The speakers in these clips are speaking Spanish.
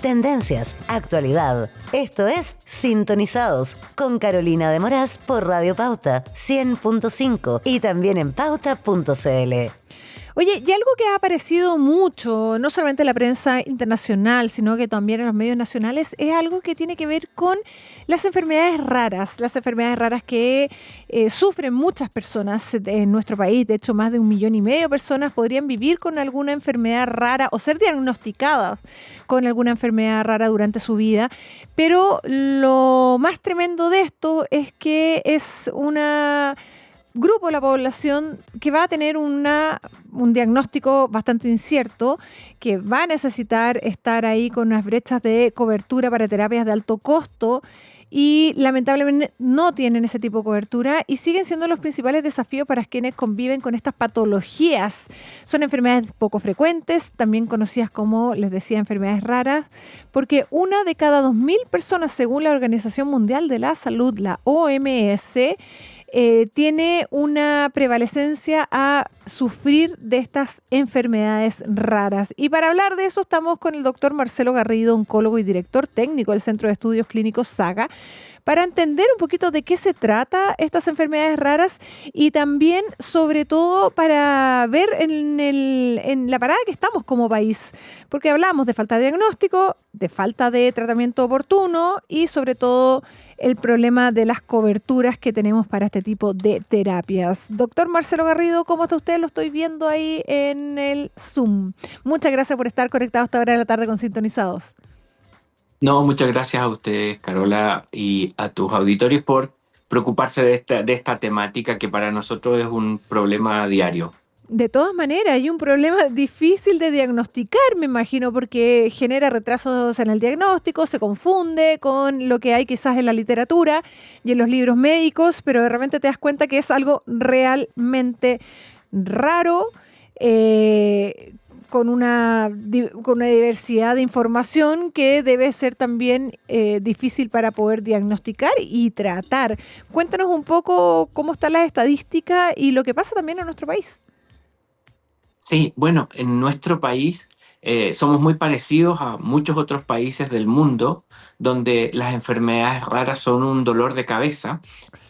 tendencias, actualidad. Esto es Sintonizados con Carolina de Moraz por Radio Pauta 100.5 y también en pauta.cl. Oye, y algo que ha aparecido mucho, no solamente en la prensa internacional, sino que también en los medios nacionales, es algo que tiene que ver con las enfermedades raras que sufren muchas personas en nuestro país. De hecho, más de 1,5 millones de personas podrían vivir con alguna enfermedad rara o ser diagnosticadas con alguna enfermedad rara durante su vida. Pero lo más tremendo de esto es que es una grupo de la población que va a tener un diagnóstico bastante incierto, que va a necesitar estar ahí con unas brechas de cobertura para terapias de alto costo y lamentablemente no tienen ese tipo de cobertura y siguen siendo los principales desafíos para quienes conviven con estas patologías. Son enfermedades poco frecuentes, también conocidas como, les decía, enfermedades raras, porque 1 de cada 2,000 personas, según la Organización Mundial de la Salud, la OMS, tiene una prevalecencia a sufrir de estas enfermedades raras. Y para hablar de eso estamos con el doctor Marcelo Garrido, oncólogo y director técnico del Centro de Estudios Clínicos SAGA, para entender un poquito de qué se trata estas enfermedades raras y también, sobre todo, para ver en la parada que estamos como país. Porque hablamos de falta de diagnóstico, de falta de tratamiento oportuno y, sobre todo, el problema de las coberturas que tenemos para este tipo de terapias. Doctor Marcelo Garrido, ¿cómo está usted? Lo estoy viendo ahí en el Zoom. Muchas gracias por estar conectado a esta hora de la tarde con Sintonizados. No, muchas gracias a ustedes, Carola, y a tus auditorios por preocuparse de esta temática que para nosotros es un problema diario. De todas maneras, hay un problema difícil de diagnosticar, me imagino, porque genera retrasos en el diagnóstico, se confunde con lo que hay quizás en la literatura y en los libros médicos, pero de repente te das cuenta que es algo realmente raro, con una diversidad de información que debe ser también difícil para poder diagnosticar y tratar. Cuéntanos un poco cómo está la estadística y lo que pasa también en nuestro país. Sí, bueno, en nuestro país somos muy parecidos a muchos otros países del mundo donde las enfermedades raras son un dolor de cabeza,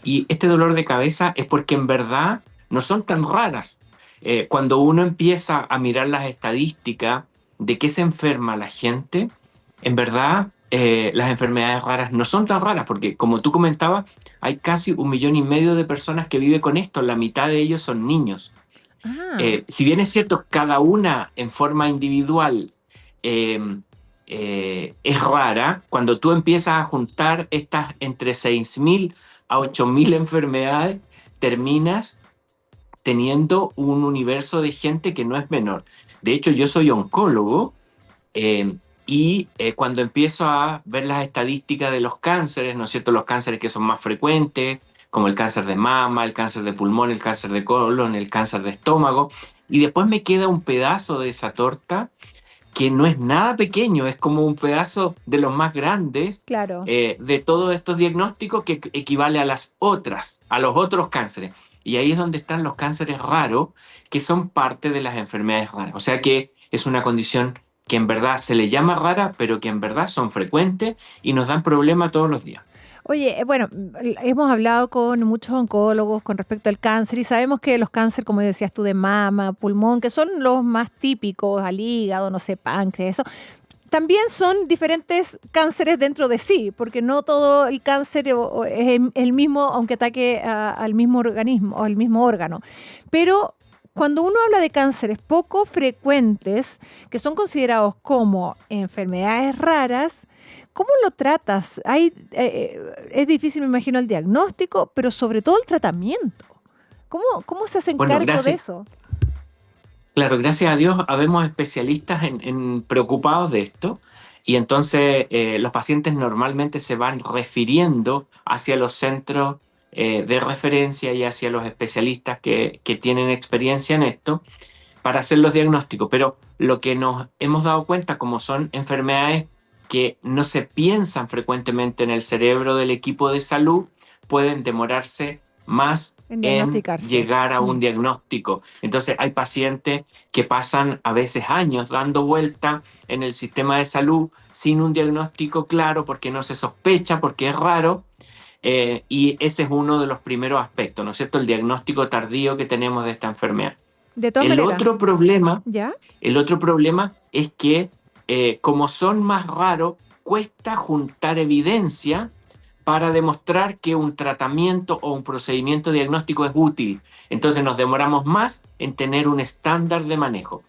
y este dolor de cabeza es porque en verdad no son tan raras. Cuando uno empieza a mirar las estadísticas de qué se enferma la gente, en verdad las enfermedades raras no son tan raras, porque como tú comentabas, hay casi 1,5 millones de personas que viven con esto, la mitad de ellos son niños. Si bien es cierto, cada una en forma individual es rara, cuando tú empiezas a juntar estas entre 6,000 a 8,000 enfermedades, terminas teniendo un universo de gente que no es menor. De hecho, yo soy oncólogo y cuando empiezo a ver las estadísticas de los cánceres, ¿no es cierto?, los cánceres que son más frecuentes, como el cáncer de mama, el cáncer de pulmón, el cáncer de colon, el cáncer de estómago, y después me queda un pedazo de esa torta que no es nada pequeño, es como un pedazo de los más grandes, claro, de todos estos diagnósticos que equivale a los otros cánceres. Y ahí es donde están los cánceres raros, que son parte de las enfermedades raras. O sea que es una condición que en verdad se le llama rara, pero que en verdad son frecuentes y nos dan problemas todos los días. Oye, bueno, hemos hablado con muchos oncólogos con respecto al cáncer y sabemos que los cánceres, como decías tú, de mama, pulmón, que son los más típicos, al hígado, no sé, páncreas, eso, también son diferentes cánceres dentro de sí, porque no todo el cáncer es el mismo, aunque ataque al mismo organismo o al mismo órgano. Pero cuando uno habla de cánceres poco frecuentes, que son considerados como enfermedades raras, ¿cómo lo tratas? Es difícil, me imagino, el diagnóstico, pero sobre todo el tratamiento. ¿Cómo se hacen cargo de eso? Claro, gracias a Dios habemos especialistas preocupados de esto, y entonces los pacientes normalmente se van refiriendo hacia los centros de referencia y hacia los especialistas que tienen experiencia en esto para hacer los diagnósticos. Pero lo que nos hemos dado cuenta, como son enfermedades que no se piensan frecuentemente en el cerebro del equipo de salud, pueden demorarse más En en diagnosticarse. llegar a un diagnóstico. Entonces hay pacientes que pasan a veces años dando vuelta en el sistema de salud sin un diagnóstico claro porque no se sospecha, porque es raro. Y ese es uno de los primeros aspectos, ¿no es cierto? El diagnóstico tardío que tenemos de esta enfermedad. De todas El maneras. otro problema, ¿Ya? el otro problema es que como son más raros, cuesta juntar evidencia para demostrar que un tratamiento o un procedimiento diagnóstico es útil. Entonces nos demoramos más en tener un estándar de manejo.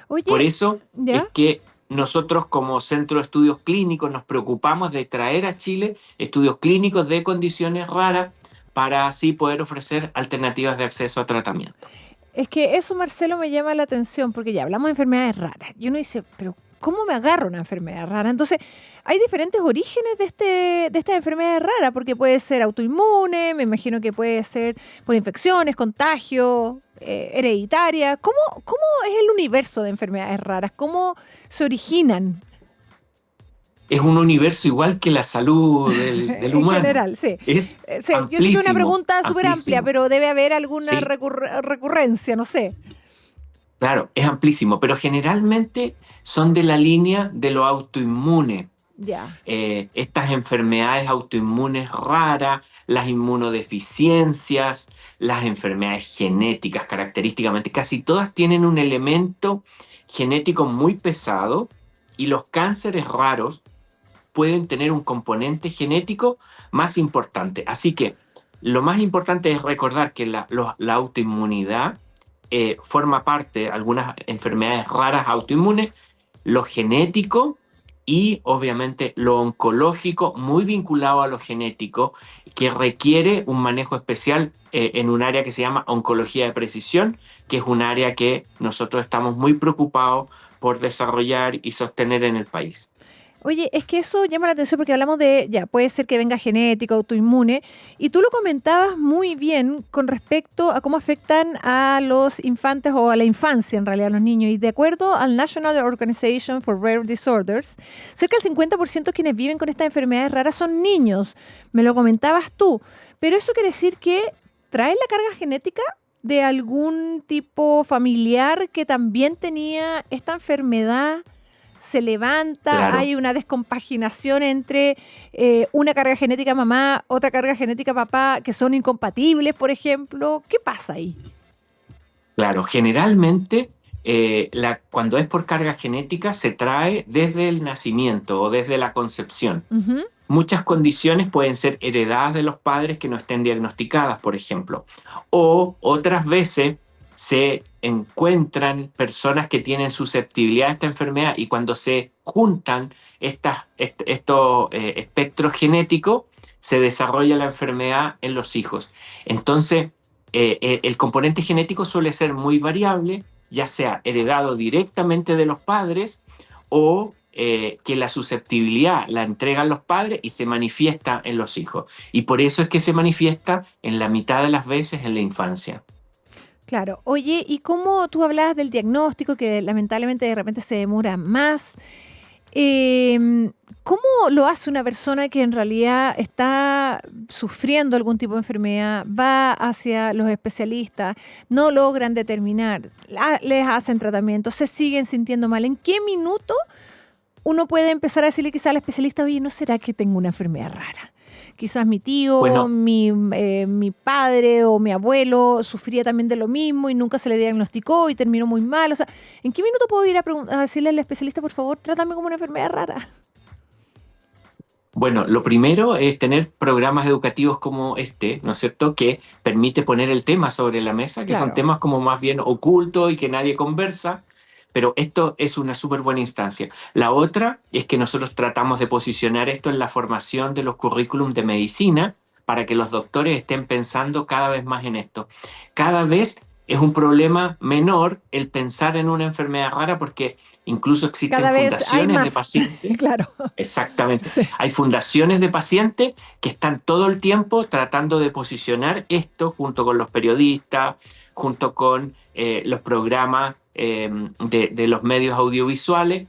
Oye, Por eso ¿ya? es que nosotros como Centro de Estudios Clínicos nos preocupamos de traer a Chile estudios clínicos de condiciones raras para así poder ofrecer alternativas de acceso a tratamiento. Es que eso, Marcelo, me llama la atención, porque ya hablamos de enfermedades raras. Y uno dice, pero ¿cómo me agarro una enfermedad rara? Entonces, hay diferentes orígenes de estas enfermedades raras, porque puede ser autoinmune, me imagino que puede ser por infecciones, contagio, hereditaria. ¿Cómo es el universo de enfermedades raras? ¿Cómo se originan? Es un universo igual que la salud del En humano. general, sí. Es Sí, yo sé que es una amplísimo, pregunta súper amplia, amplísimo. pero debe haber alguna Sí. recurrencia, no sé. Claro, es amplísimo, pero generalmente son de la línea de lo autoinmune. Ya. Estas enfermedades autoinmunes raras, las inmunodeficiencias, las enfermedades genéticas característicamente, casi todas tienen un elemento genético muy pesado y los cánceres raros pueden tener un componente genético más importante. Así que lo más importante es recordar que la autoinmunidad forma parte, algunas enfermedades raras autoinmunes, lo genético y obviamente lo oncológico, muy vinculado a lo genético, que requiere un manejo especial en un área que se llama oncología de precisión, que es un área que nosotros estamos muy preocupados por desarrollar y sostener en el país. Oye, es que eso llama la atención porque hablamos de, ya, puede ser que venga genético, autoinmune, y tú lo comentabas muy bien con respecto a cómo afectan a los infantes o a la infancia, en realidad, a los niños. Y de acuerdo al National Organization for Rare Disorders, cerca del 50% de quienes viven con estas enfermedades raras son niños. Me lo comentabas tú. Pero eso quiere decir que traen la carga genética de algún tipo familiar que también tenía esta enfermedad. Se levanta, Claro. hay una descompaginación entre una carga genética mamá, otra carga genética papá, que son incompatibles, por ejemplo. ¿Qué pasa ahí? Claro, generalmente cuando es por carga genética se trae desde el nacimiento o desde la concepción. Ujú. Muchas condiciones pueden ser heredadas de los padres que no estén diagnosticadas, por ejemplo. O otras veces se encuentran personas que tienen susceptibilidad a esta enfermedad y cuando se juntan estos espectros genéticos, se desarrolla la enfermedad en los hijos. Entonces, el componente genético suele ser muy variable, ya sea heredado directamente de los padres o que la susceptibilidad la entregan los padres y se manifiesta en los hijos. Y por eso es que se manifiesta en la mitad de las veces en la infancia. Claro. Oye, ¿y cómo tú hablabas del diagnóstico que lamentablemente de repente se demora más? ¿Cómo lo hace una persona que en realidad está sufriendo algún tipo de enfermedad, va hacia los especialistas, no logran determinar, les hacen tratamiento, se siguen sintiendo mal? ¿En qué minuto uno puede empezar a decirle quizás al especialista, oye, ¿no será que tengo una enfermedad rara? Quizás mi tío, Bueno, mi padre o mi abuelo sufría también de lo mismo y nunca se le diagnosticó y terminó muy mal. O sea, ¿en qué minuto puedo ir a decirle al especialista, por favor, trátame como una enfermedad rara? bueno, lo primero es tener programas educativos como este, ¿no es cierto?, que permite poner el tema sobre la mesa, que son Claro. temas como más bien ocultos y que nadie conversa, pero esto es una súper buena instancia. La otra es que nosotros tratamos de posicionar esto en la formación de los currículums de medicina para que los doctores estén pensando cada vez más en esto. Cada vez es un problema menor el pensar en una enfermedad rara porque incluso existen Cada vez hay fundaciones de más. pacientes. Claro. Exactamente. Sí. Hay fundaciones de pacientes que están todo el tiempo tratando de posicionar esto junto con los periodistas, junto con los programas de los medios audiovisuales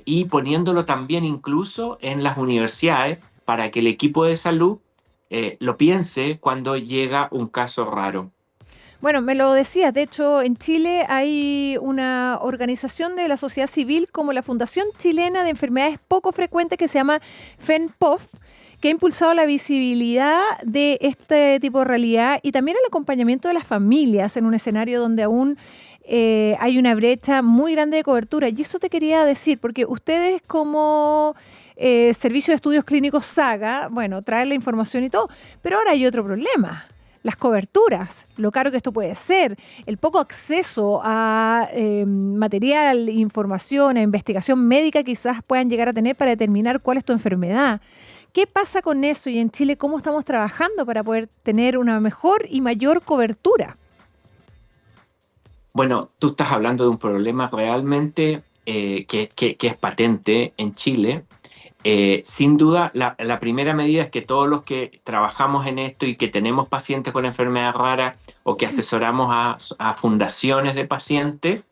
y poniéndolo también incluso en las universidades para que el equipo de salud lo piense cuando llega un caso raro. Bueno, me lo decías, de hecho en Chile hay una organización de la sociedad civil como la Fundación Chilena de Enfermedades Poco Frecuentes que se llama FENPOF, que ha impulsado la visibilidad de este tipo de realidad y también el acompañamiento de las familias en un escenario donde aún hay una brecha muy grande de cobertura. Y eso te quería decir, porque ustedes como Servicio de Estudios Clínicos SAGA, bueno, traen la información y todo, pero ahora hay otro problema. Las coberturas, lo caro que esto puede ser, el poco acceso a material, información, a investigación médica que quizás puedan llegar a tener para determinar cuál es tu enfermedad. ¿Qué pasa con eso? Y en Chile, ¿cómo estamos trabajando para poder tener una mejor y mayor cobertura? Bueno, tú estás hablando de un problema realmente que es patente en Chile. Sin duda, la primera medida es que todos los que trabajamos en esto y que tenemos pacientes con enfermedad rara o que asesoramos a fundaciones de pacientes,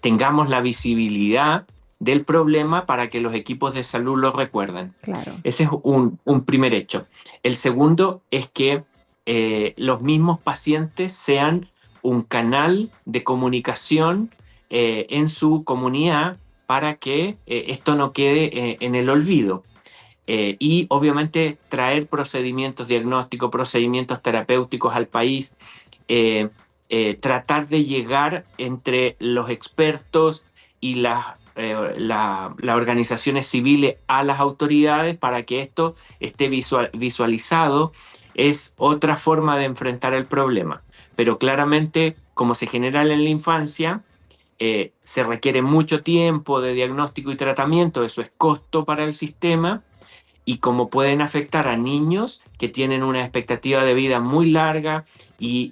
tengamos la visibilidad del problema para que los equipos de salud lo recuerden. Claro. Ese es un primer hecho. El segundo es que los mismos pacientes sean un canal de comunicación en su comunidad para que esto no quede en el olvido. Y obviamente traer procedimientos diagnósticos, procedimientos terapéuticos al país, tratar de llegar entre los expertos y las organizaciones civiles a las autoridades para que esto esté visualizado, es otra forma de enfrentar el problema. Pero claramente, como se genera en la infancia, se requiere mucho tiempo de diagnóstico y tratamiento, eso es costo para el sistema, y como pueden afectar a niños que tienen una expectativa de vida muy larga y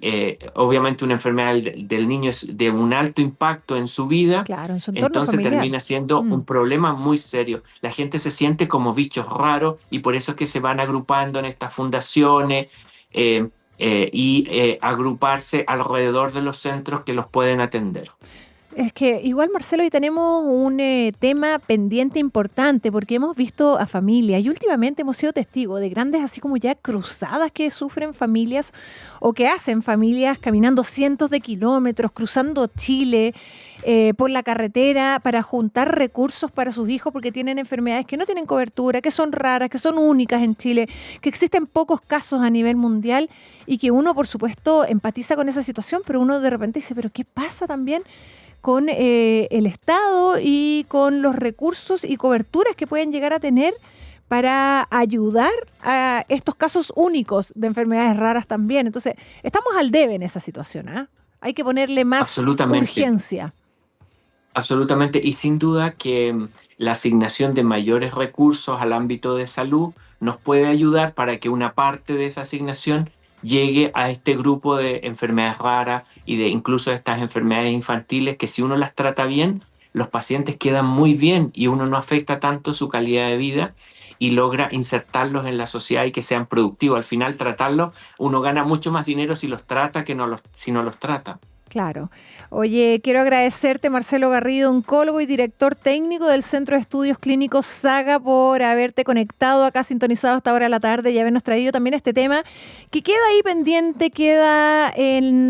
obviamente una enfermedad del niño es de un alto impacto en su vida, Claro, en su entorno entonces familiar. termina siendo un problema muy serio. La gente se siente como bichos raros y por eso es que se van agrupando en estas fundaciones y agruparse alrededor de los centros que los pueden atender. Es que igual, Marcelo, hoy tenemos un tema pendiente importante porque hemos visto a familias y últimamente hemos sido testigos de grandes así como ya cruzadas que sufren familias o que hacen familias caminando cientos de kilómetros, cruzando Chile por la carretera para juntar recursos para sus hijos porque tienen enfermedades que no tienen cobertura, que son raras, que son únicas en Chile, que existen pocos casos a nivel mundial y que uno, por supuesto, empatiza con esa situación, pero uno de repente dice, ¿pero qué pasa también con el Estado y con los recursos y coberturas que pueden llegar a tener para ayudar a estos casos únicos de enfermedades raras también? Entonces, estamos al debe en esa situación, ¿eh? Hay que ponerle más urgencia. Absolutamente, y sin duda que la asignación de mayores recursos al ámbito de salud nos puede ayudar para que una parte de esa asignación llegue a este grupo de enfermedades raras y de incluso estas enfermedades infantiles que si uno las trata bien, los pacientes quedan muy bien y uno no afecta tanto su calidad de vida y logra insertarlos en la sociedad y que sean productivos. Al final, tratarlos, uno gana mucho más dinero si los trata que si no los trata. Claro. Oye, quiero agradecerte, Marcelo Garrido, oncólogo y director técnico del Centro de Estudios Clínicos SAGA, por haberte conectado acá, sintonizado a esta hora de la tarde y habernos traído también este tema que queda ahí pendiente, queda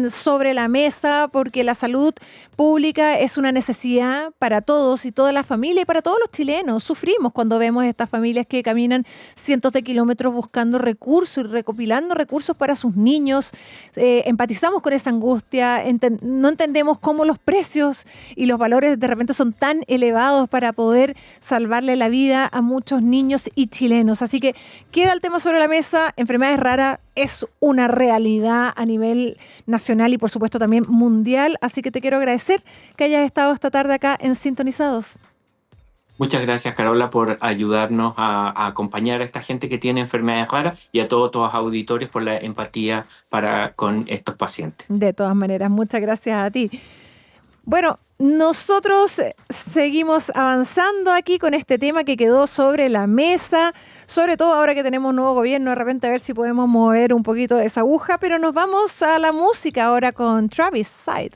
sobre la mesa, porque la salud pública es una necesidad para todos y toda la familia y para todos los chilenos. Sufrimos cuando vemos estas familias que caminan cientos de kilómetros buscando recursos y recopilando recursos para sus niños. Empatizamos con esa angustia, no entendemos cómo los precios y los valores de repente son tan elevados para poder salvarle la vida a muchos niños y chilenos. Así que queda el tema sobre la mesa. Enfermedades raras es una realidad a nivel nacional y por supuesto también mundial. Así que te quiero agradecer que hayas estado esta tarde acá en Sintonizados. Muchas gracias, Carola, por ayudarnos a acompañar a esta gente que tiene enfermedades raras y a todos los auditores por la empatía con estos pacientes. De todas maneras, muchas gracias a ti. Bueno, nosotros seguimos avanzando aquí con este tema que quedó sobre la mesa, sobre todo ahora que tenemos un nuevo gobierno, de repente a ver si podemos mover un poquito esa aguja, pero nos vamos a la música ahora con Travis Side.